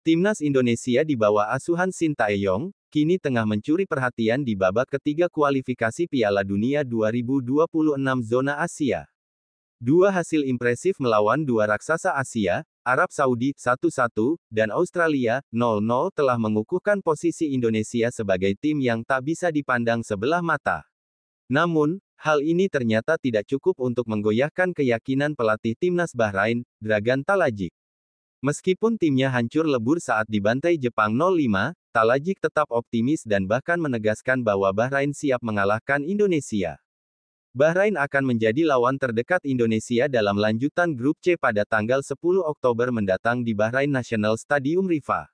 Timnas Indonesia di bawah asuhan Sintayong, kini tengah mencuri perhatian di babak ketiga kualifikasi Piala Dunia 2026 zona Asia. Dua hasil impresif melawan dua raksasa Asia, Arab Saudi 1-1, dan Australia 0-0 telah mengukuhkan posisi Indonesia sebagai tim yang tak bisa dipandang sebelah mata. Namun, hal ini ternyata tidak cukup untuk menggoyahkan keyakinan pelatih timnas Bahrain, Dragan Talajik. Meskipun timnya hancur lebur saat dibantai Jepang 0-5, Talajik tetap optimis dan bahkan menegaskan bahwa Bahrain siap mengalahkan Indonesia. Bahrain akan menjadi lawan terdekat Indonesia dalam lanjutan grup C pada tanggal 10 Oktober mendatang di Bahrain National Stadium Rifa.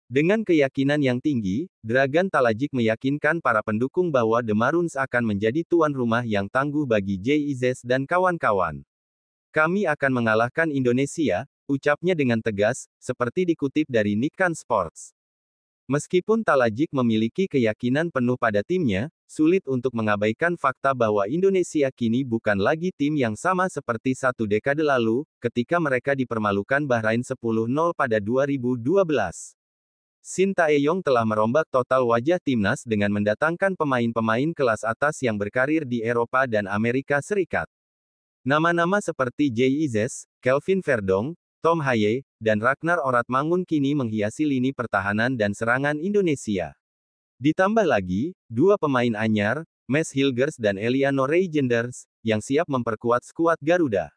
Dengan keyakinan yang tinggi, Dragan Talajik meyakinkan para pendukung bahwa The Maroons akan menjadi tuan rumah yang tangguh bagi JIZS dan kawan-kawan. Kami akan mengalahkan Indonesia, ucapnya dengan tegas, seperti dikutip dari Nikkan Sports. Meskipun Talajik memiliki keyakinan penuh pada timnya, sulit untuk mengabaikan fakta bahwa Indonesia kini bukan lagi tim yang sama seperti satu dekade lalu, ketika mereka dipermalukan Bahrain 10-0 pada 2012. Sintayong telah merombak total wajah timnas dengan mendatangkan pemain-pemain kelas atas yang berkarir di Eropa dan Amerika Serikat. Nama-nama seperti JIZS, Kelvin Verdong, Tom Haye, dan Ragnar Oratmangun kini menghiasi lini pertahanan dan serangan Indonesia. Ditambah lagi, dua pemain anyar, Mads Hilgers dan Eliano Reijenders, yang siap memperkuat skuad Garuda.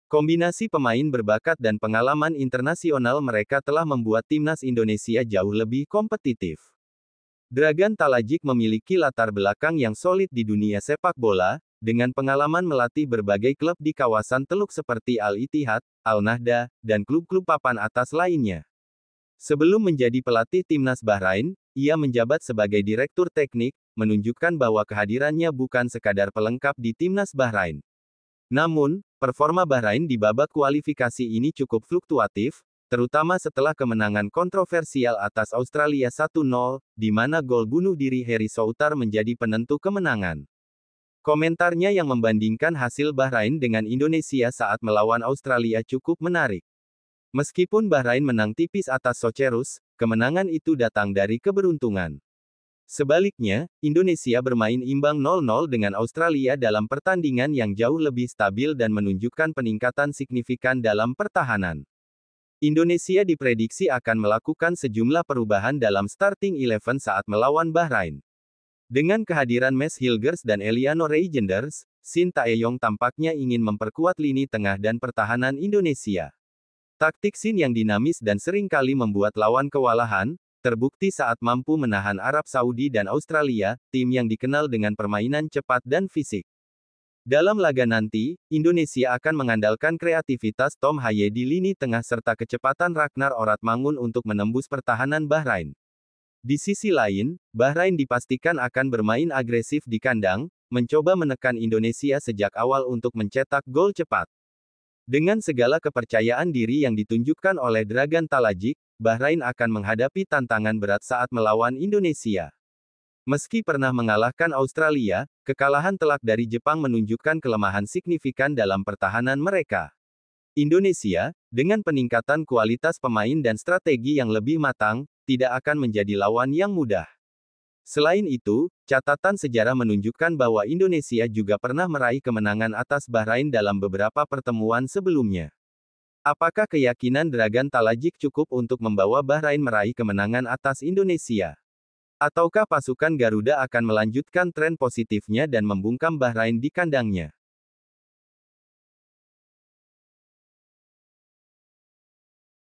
Kombinasi pemain berbakat dan pengalaman internasional mereka telah membuat timnas Indonesia jauh lebih kompetitif. Dragan Talajik memiliki latar belakang yang solid di dunia sepak bola, dengan pengalaman melatih berbagai klub di kawasan Teluk seperti Al-Ittihad, Al-Nahda, dan klub-klub papan atas lainnya. Sebelum menjadi pelatih timnas Bahrain, ia menjabat sebagai direktur teknik, menunjukkan bahwa kehadirannya bukan sekadar pelengkap di timnas Bahrain. Namun, performa Bahrain di babak kualifikasi ini cukup fluktuatif, terutama setelah kemenangan kontroversial atas Australia 1-0, di mana gol bunuh diri Harry Soutar menjadi penentu kemenangan. Komentarnya yang membandingkan hasil Bahrain dengan Indonesia saat melawan Australia cukup menarik. Meskipun Bahrain menang tipis atas Socerus, kemenangan itu datang dari keberuntungan. Sebaliknya, Indonesia bermain imbang 0-0 dengan Australia dalam pertandingan yang jauh lebih stabil dan menunjukkan peningkatan signifikan dalam pertahanan. Indonesia diprediksi akan melakukan sejumlah perubahan dalam starting 11 saat melawan Bahrain. Dengan kehadiran Mads Hilgers dan Eliano Reijenders, Sintayong tampaknya ingin memperkuat lini tengah dan pertahanan Indonesia. Taktik Sin yang dinamis dan seringkali membuat lawan kewalahan, terbukti saat mampu menahan Arab Saudi dan Australia, tim yang dikenal dengan permainan cepat dan fisik. Dalam laga nanti, Indonesia akan mengandalkan kreativitas Tom Haye di lini tengah serta kecepatan Ragnar Oratmangun untuk menembus pertahanan Bahrain. Di sisi lain, Bahrain dipastikan akan bermain agresif di kandang, mencoba menekan Indonesia sejak awal untuk mencetak gol cepat. Dengan segala kepercayaan diri yang ditunjukkan oleh Dragan Talajik, Bahrain akan menghadapi tantangan berat saat melawan Indonesia. Meski pernah mengalahkan Australia, kekalahan telak dari Jepang menunjukkan kelemahan signifikan dalam pertahanan mereka. Indonesia, dengan peningkatan kualitas pemain dan strategi yang lebih matang, tidak akan menjadi lawan yang mudah. Selain itu, catatan sejarah menunjukkan bahwa Indonesia juga pernah meraih kemenangan atas Bahrain dalam beberapa pertemuan sebelumnya. Apakah keyakinan Dragan Talajik cukup untuk membawa Bahrain meraih kemenangan atas Indonesia? Ataukah pasukan Garuda akan melanjutkan tren positifnya dan membungkam Bahrain di kandangnya?